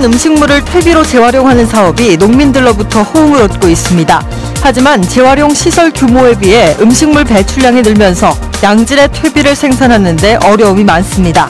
음식물을 퇴비로 재활용하는 사업이 농민들로부터 호응을 얻고 있습니다. 하지만 재활용 시설 규모에 비해 음식물 배출량이 늘면서 양질의 퇴비를 생산하는 데 어려움이 많습니다.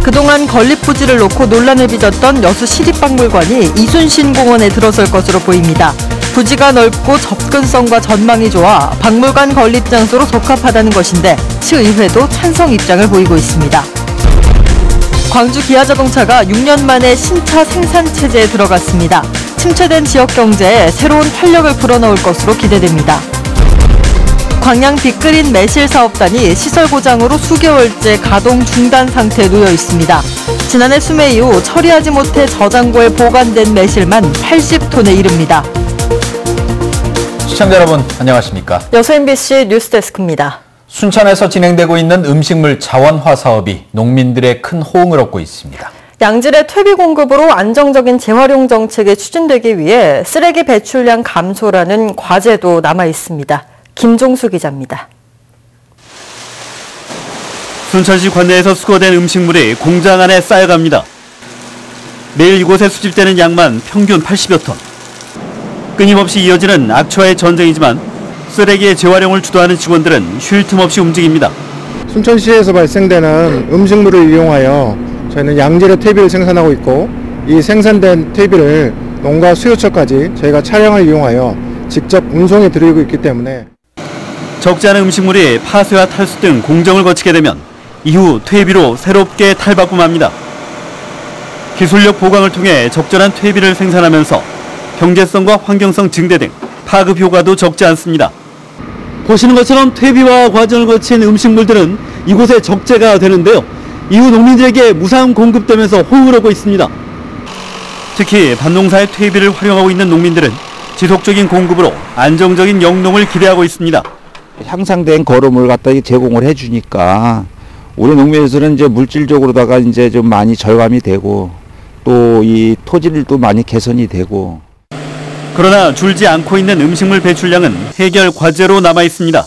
그동안 건립부지를 놓고 논란을 빚었던 여수 시립박물관이 이순신 공원에 들어설 것으로 보입니다. 부지가 넓고 접근성과 전망이 좋아 박물관 건립 장소로 적합하다는 것인데 시의회도 찬성 입장을 보이고 있습니다. 광주 기아자동차가 6년 만에 신차 생산 체제에 들어갔습니다. 침체된 지역 경제에 새로운 활력을 불어넣을 것으로 기대됩니다. 광양 빅그린 매실 사업단이 시설 고장으로 수개월째 가동 중단 상태에 놓여 있습니다. 지난해 수매 이후 처리하지 못해 저장고에 보관된 매실만 80톤에 이릅니다. 시청자 여러분 안녕하십니까? 여수 MBC 뉴스데스크입니다. 순천에서 진행되고 있는 음식물 자원화 사업이 농민들의 큰 호응을 얻고 있습니다. 양질의 퇴비 공급으로 안정적인 재활용 정책이 추진되기 위해 쓰레기 배출량 감소라는 과제도 남아 있습니다. 김종수 기자입니다. 순천시 관내에서 수거된 음식물이 공장 안에 쌓여갑니다. 매일 이곳에 수집되는 양만 평균 80여 톤. 끊임없이 이어지는 악취와의 전쟁이지만 쓰레기의 재활용을 주도하는 직원들은 쉴 틈 없이 움직입니다. 순천시에서 발생되는 음식물을 이용하여 저희는 양질의 퇴비를 생산하고 있고 이 생산된 퇴비를 농가 수요처까지 저희가 차량을 이용하여 직접 운송해 드리고 있기 때문에 적지 않은 음식물이 파쇄와 탈수 등 공정을 거치게 되면 이후 퇴비로 새롭게 탈바꿈합니다. 기술력 보강을 통해 적절한 퇴비를 생산하면서 경제성과 환경성 증대 등 파급 효과도 적지 않습니다. 보시는 것처럼 퇴비화 과정을 거친 음식물들은 이곳에 적재가 되는데요. 이후 농민들에게 무상 공급되면서 호응을 얻고 있습니다. 특히 밭농사의 퇴비를 활용하고 있는 농민들은 지속적인 공급으로 안정적인 영농을 기대하고 있습니다. 향상된 거름을 갖다 제공을 해주니까 우리 농민에서는 이제 물질적으로다가 이제 좀 많이 절감이 되고 또 이 토질도 많이 개선이 되고. 그러나 줄지 않고 있는 음식물 배출량은 해결 과제로 남아 있습니다.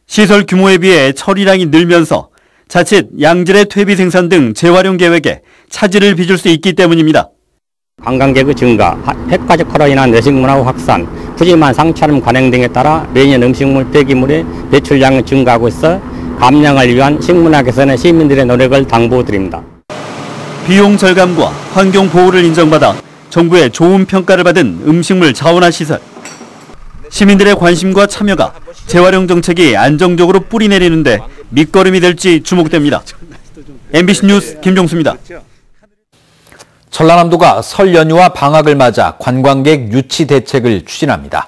시설 규모에 비해 처리량이 늘면서 자칫 양질의 퇴비 생산 등 재활용 계획에 차질을 빚을 수 있기 때문입니다. 관광객의 증가, 핵가족화로 인한 외식문화 확산, 푸짐한 상차림 관행 등에 따라 매년 음식물 폐기물의 배출량이 증가하고 있어 감량을 위한 식문화 개선의 시민들의 노력을 당부드립니다. 비용 절감과 환경 보호를 인정받아 정부의 좋은 평가를 받은 음식물 자원화 시설. 시민들의 관심과 참여가 재활용 정책이 안정적으로 뿌리내리는데 밑거름이 될지 주목됩니다. MBC 뉴스 김종수입니다. 전라남도가 설 연휴와 방학을 맞아 관광객 유치 대책을 추진합니다.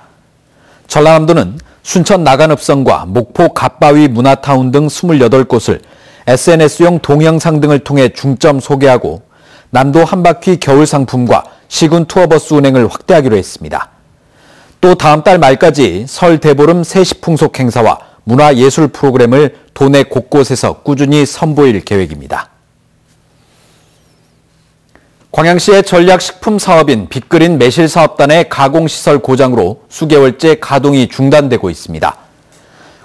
전라남도는 순천 나간읍성과 목포 갓바위 문화타운 등 28곳을 SNS용 동영상 등을 통해 중점 소개하고 남도 한바퀴 겨울 상품과 시군 투어버스 운행을 확대하기로 했습니다. 또 다음 달 말까지 설 대보름 세시풍속 행사와 문화예술 프로그램을 도내 곳곳에서 꾸준히 선보일 계획입니다. 광양시의 전략식품 사업인 빅그린 매실 사업단의 가공시설 고장으로 수개월째 가동이 중단되고 있습니다.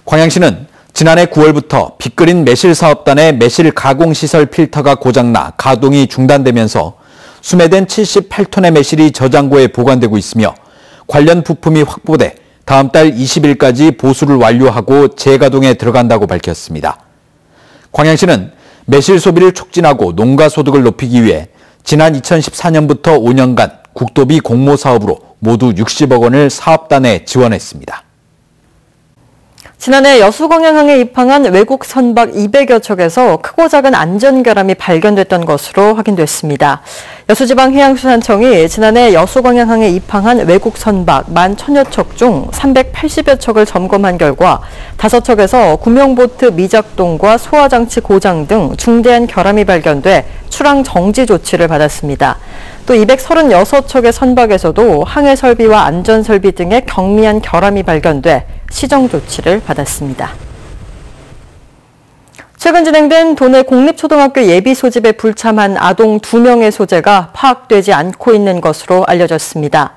광양시는 지난해 9월부터 빅그린 매실 사업단의 매실 가공시설 필터가 고장나 가동이 중단되면서 수매된 78톤의 매실이 저장고에 보관되고 있으며 관련 부품이 확보돼 다음 달 20일까지 보수를 완료하고 재가동에 들어간다고 밝혔습니다. 광양시는 매실 소비를 촉진하고 농가 소득을 높이기 위해 지난 2014년부터 5년간 국도비 공모 사업으로 모두 60억 원을 사업단에 지원했습니다. 지난해 여수광양항에 입항한 외국 선박 200여 척에서 크고 작은 안전결함이 발견됐던 것으로 확인됐습니다. 여수지방해양수산청이 지난해 여수광양항에 입항한 외국 선박 11,000여 척 중 380여 척을 점검한 결과 5척에서 구명보트 미작동과 소화장치 고장 등 중대한 결함이 발견돼 출항 정지 조치를 받았습니다. 또 236척의 선박에서도 항해 설비와 안전 설비 등의 경미한 결함이 발견돼 시정 조치를 받았습니다. 최근 진행된 도내 공립초등학교 예비 소집에 불참한 아동 2명의 소재가 파악되지 않고 있는 것으로 알려졌습니다.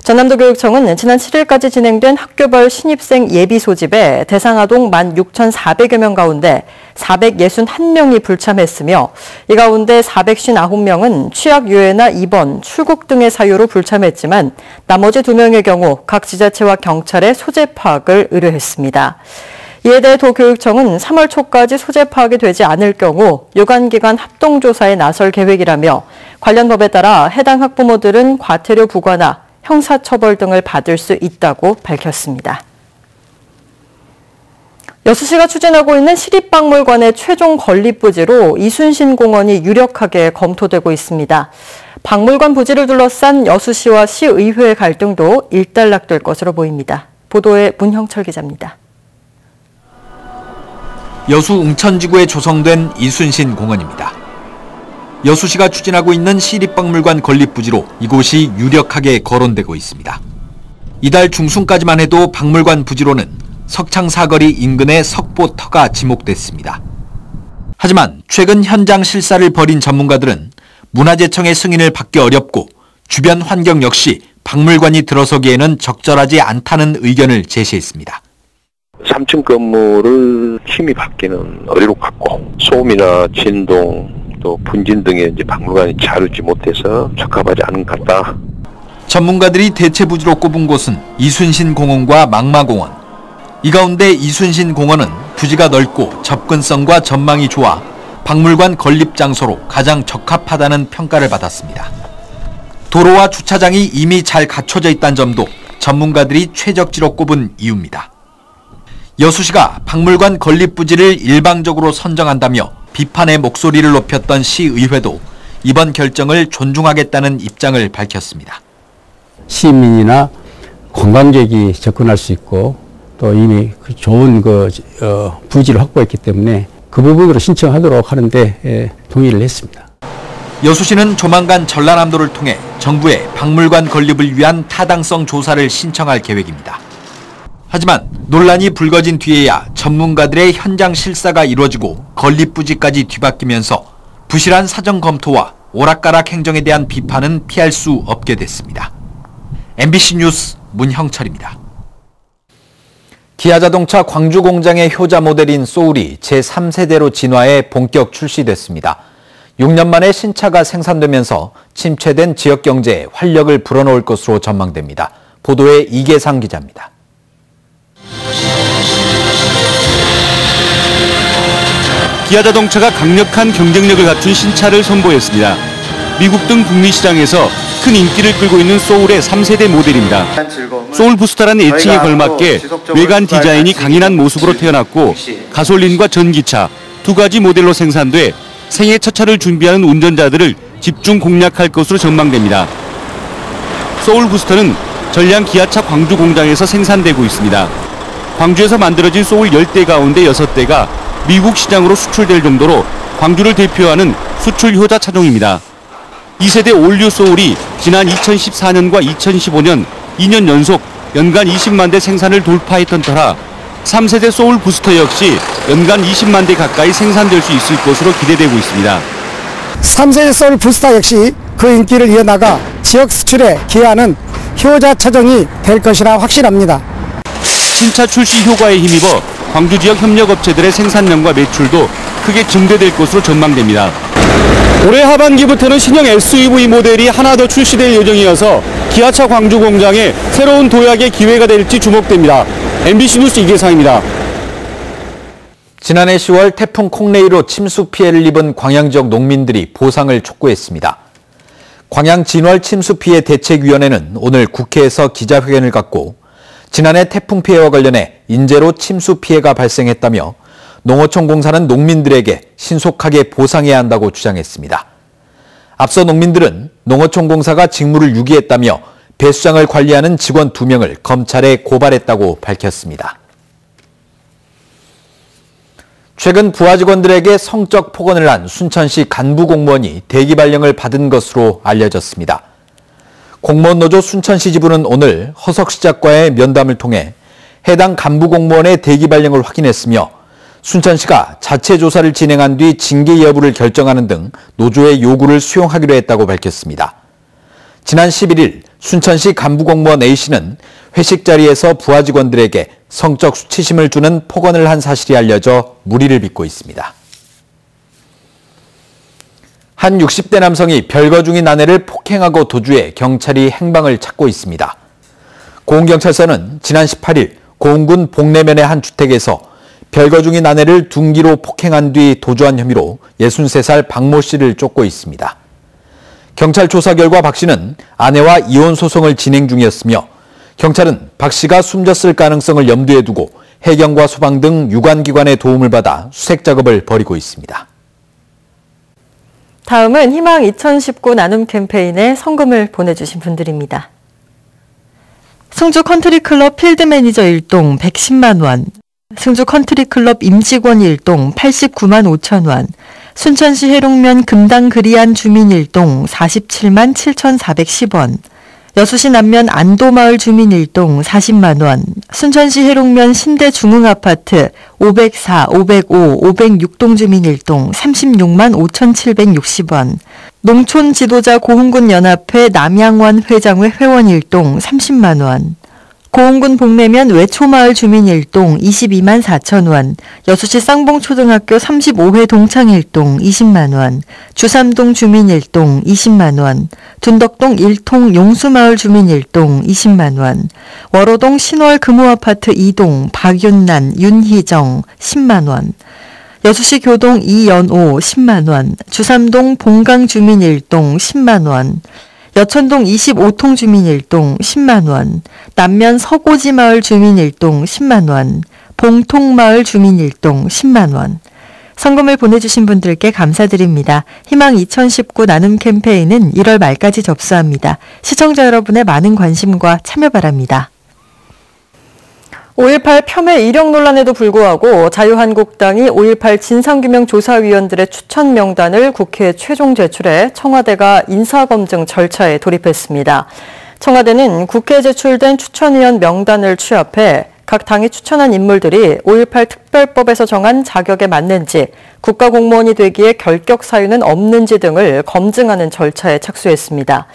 전남도교육청은 지난 7일까지 진행된 학교별 신입생 예비 소집에 대상아동 16,400여 명 가운데 461명이 불참했으며 이 가운데 459명은 취약 유예나 입원, 출국 등의 사유로 불참했지만 나머지 2명의 경우 각 지자체와 경찰에 소재 파악을 의뢰했습니다. 이에 대해 도교육청은 3월 초까지 소재 파악이 되지 않을 경우 유관기관 합동조사에 나설 계획이라며 관련 법에 따라 해당 학부모들은 과태료 부과나 형사처벌 등을 받을 수 있다고 밝혔습니다. 여수시가 추진하고 있는 시립박물관의 최종 건립 부지로 이순신 공원이 유력하게 검토되고 있습니다. 박물관 부지를 둘러싼 여수시와 시의회의 갈등도 일단락될 것으로 보입니다. 보도에 문형철 기자입니다. 여수 웅천지구에 조성된 이순신 공원입니다. 여수시가 추진하고 있는 시립박물관 건립 부지로 이곳이 유력하게 거론되고 있습니다. 이달 중순까지만 해도 박물관 부지로는 석창사거리 인근의 석보터가 지목됐습니다. 하지만 최근 현장 실사를 벌인 전문가들은 문화재청의 승인을 받기 어렵고 주변 환경 역시 박물관이 들어서기에는 적절하지 않다는 의견을 제시했습니다. 3층 건물을 침입하기는 어려울 것 같고 소음이나 진동 또 분진 등의 박물관이 자르지 못해서 적합하지 않은 것 같다. 전문가들이 대체 부지로 꼽은 곳은 이순신 공원과 망마공원. 이 가운데 이순신 공원은 부지가 넓고 접근성과 전망이 좋아 박물관 건립 장소로 가장 적합하다는 평가를 받았습니다. 도로와 주차장이 이미 잘 갖춰져 있다는 점도 전문가들이 최적지로 꼽은 이유입니다. 여수시가 박물관 건립 부지를 일방적으로 선정한다며 비판의 목소리를 높였던 시의회도 이번 결정을 존중하겠다는 입장을 밝혔습니다. 시민이나 관광객이 접근할 수 있고 또 이미 좋은 부지를 확보했기 때문에 그 부분으로 신청하도록 하는데 동의를 했습니다. 여수시는 조만간 전라남도를 통해 정부에 박물관 건립을 위한 타당성 조사를 신청할 계획입니다. 하지만 논란이 불거진 뒤에야 전문가들의 현장 실사가 이루어지고 건립 부지까지 뒤바뀌면서 부실한 사정 검토와 오락가락 행정에 대한 비판은 피할 수 없게 됐습니다. MBC 뉴스 문형철입니다. 기아자동차 광주 공장의 효자 모델인 소울이 제3세대로 진화해 본격 출시됐습니다. 6년 만에 신차가 생산되면서 침체된 지역 경제에 활력을 불어넣을 것으로 전망됩니다. 보도에 이계상 기자입니다. 기아자동차가 강력한 경쟁력을 갖춘 신차를 선보였습니다. 미국 등 북미 시장에서 큰 인기를 끌고 있는 소울의 3세대 모델입니다. 소울 부스터라는 애칭에 걸맞게 외관 디자인이 강인한 모습으로 태어났고 가솔린과 전기차 두 가지 모델로 생산돼 생애 첫 차를 준비하는 운전자들을 집중 공략할 것으로 전망됩니다. 소울 부스터는 전량 기아차 광주 공장에서 생산되고 있습니다. 광주에서 만들어진 소울 10대 가운데 6대가 미국 시장으로 수출될 정도로 광주를 대표하는 수출 효자 차종입니다. 2세대 올류 소울이 지난 2014년과 2015년 2년 연속 연간 20만 대 생산을 돌파했던 터라 3세대 소울 부스터 역시 연간 20만 대 가까이 생산될 수 있을 것으로 기대되고 있습니다. 3세대 소울 부스터 역시 그 인기를 이어나가 지역 수출에 기여하는 효자 차종이 될 것이라 확신합니다. 신차 출시 효과에 힘입어 광주 지역 협력업체들의 생산량과 매출도 크게 증대될 것으로 전망됩니다. 올해 하반기부터는 신형 SUV 모델이 하나 더 출시될 예정이어서 기아차 광주 공장에 새로운 도약의 기회가 될지 주목됩니다. MBC 뉴스 이계상입니다. 지난해 10월 태풍 콩레이로 침수 피해를 입은 광양 지역 농민들이 보상을 촉구했습니다. 광양 진월 침수 피해 대책위원회는 오늘 국회에서 기자회견을 갖고 지난해 태풍 피해와 관련해 인재로 침수 피해가 발생했다며 농어촌공사는 농민들에게 신속하게 보상해야 한다고 주장했습니다. 앞서 농민들은 농어촌공사가 직무를 유기했다며 배수장을 관리하는 직원 2명을 검찰에 고발했다고 밝혔습니다. 최근 부하 직원들에게 성적 폭언을 한 순천시 간부 공무원이 대기 발령을 받은 것으로 알려졌습니다. 공무원 노조 순천시 지부는 오늘 허석시 작과의 면담을 통해 해당 간부 공무원의 대기 발령을 확인했으며 순천시가 자체 조사를 진행한 뒤 징계 여부를 결정하는 등 노조의 요구를 수용하기로 했다고 밝혔습니다. 지난 11일 순천시 간부공무원 A씨는 회식 자리에서 부하 직원들에게 성적 수치심을 주는 폭언을 한 사실이 알려져 물의를 빚고 있습니다. 한 60대 남성이 별거 중인 아내를 폭행하고 도주해 경찰이 행방을 찾고 있습니다. 고흥경찰서는 지난 18일 고흥군 복내면의 한 주택에서 별거 중인 아내를 둔기로 폭행한 뒤 도주한 혐의로 63살 박모 씨를 쫓고 있습니다. 경찰 조사 결과 박 씨는 아내와 이혼 소송을 진행 중이었으며 경찰은 박 씨가 숨졌을 가능성을 염두에 두고 해경과 소방 등 유관기관의 도움을 받아 수색 작업을 벌이고 있습니다. 다음은 희망 2019 나눔 캠페인에 성금을 보내주신 분들입니다. 승주 컨트리클럽 필드 매니저 1동 110만 원, 승주 컨트리클럽 임직원 1동 89만 5천 원, 순천시 해롱면 금당 그리안 주민 1동 47만 7,410원, 여수시 남면 안도마을 주민 1동 40만 원, 순천시 해롱면 신대중흥아파트 504, 505, 506동 주민 1동 36만 5,760원, 농촌 지도자 고흥군 연합회 남양원 회장회 회원 1동 30만 원, 고흥군 복내면 외초마을 주민 1동 22만 4천 원, 여수시 쌍봉초등학교 35회 동창 1동 20만 원, 주삼동 주민 1동 20만 원, 둔덕동 1통 용수마을 주민 1동 20만 원, 월호동 신월 금호아파트 2동 박윤란, 윤희정 10만 원, 여수시 교동 이연오 10만 원, 주삼동 봉강 주민 1동 10만 원, 여천동 25통 주민 1동 10만 원, 남면 서고지 마을 주민 1동 10만 원, 봉통마을 주민 1동 10만 원. 성금을 보내주신 분들께 감사드립니다. 희망 2019 나눔 캠페인은 1월 말까지 접수합니다. 시청자 여러분의 많은 관심과 참여 바랍니다. 5.18 폄훼 이력 논란에도 불구하고 자유한국당이 5.18 진상규명조사위원들의 추천 명단을 국회에 최종 제출해 청와대가 인사검증 절차에 돌입했습니다. 청와대는 국회에 제출된 추천위원 명단을 취합해 각 당이 추천한 인물들이 5.18 특별법에서 정한 자격에 맞는지, 국가공무원이 되기에 결격 사유는 없는지 등을 검증하는 절차에 착수했습니다.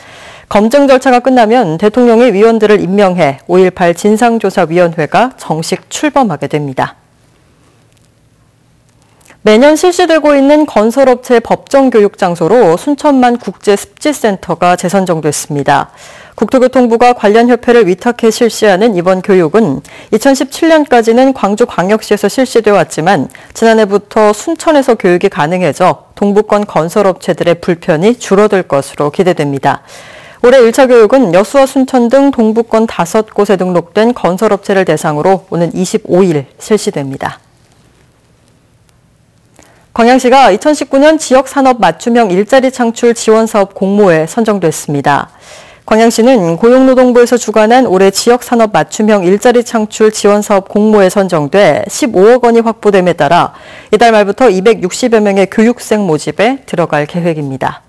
검증 절차가 끝나면 대통령이 위원들을 임명해 5.18 진상조사위원회가 정식 출범하게 됩니다. 매년 실시되고 있는 건설업체 법정교육 장소로 순천만 국제습지센터가 재선정됐습니다. 국토교통부가 관련 협회를 위탁해 실시하는 이번 교육은 2017년까지는 광주광역시에서 실시되어 왔지만 지난해부터 순천에서 교육이 가능해져 동부권 건설업체들의 불편이 줄어들 것으로 기대됩니다. 올해 1차 교육은 여수와 순천 등 동부권 5곳에 등록된 건설업체를 대상으로 오는 25일 실시됩니다. 광양시가 2019년 지역산업 맞춤형 일자리 창출 지원사업 공모에 선정됐습니다. 광양시는 고용노동부에서 주관한 올해 지역산업 맞춤형 일자리 창출 지원사업 공모에 선정돼 15억 원이 확보됨에 따라 이달 말부터 260여 명의 교육생 모집에 들어갈 계획입니다.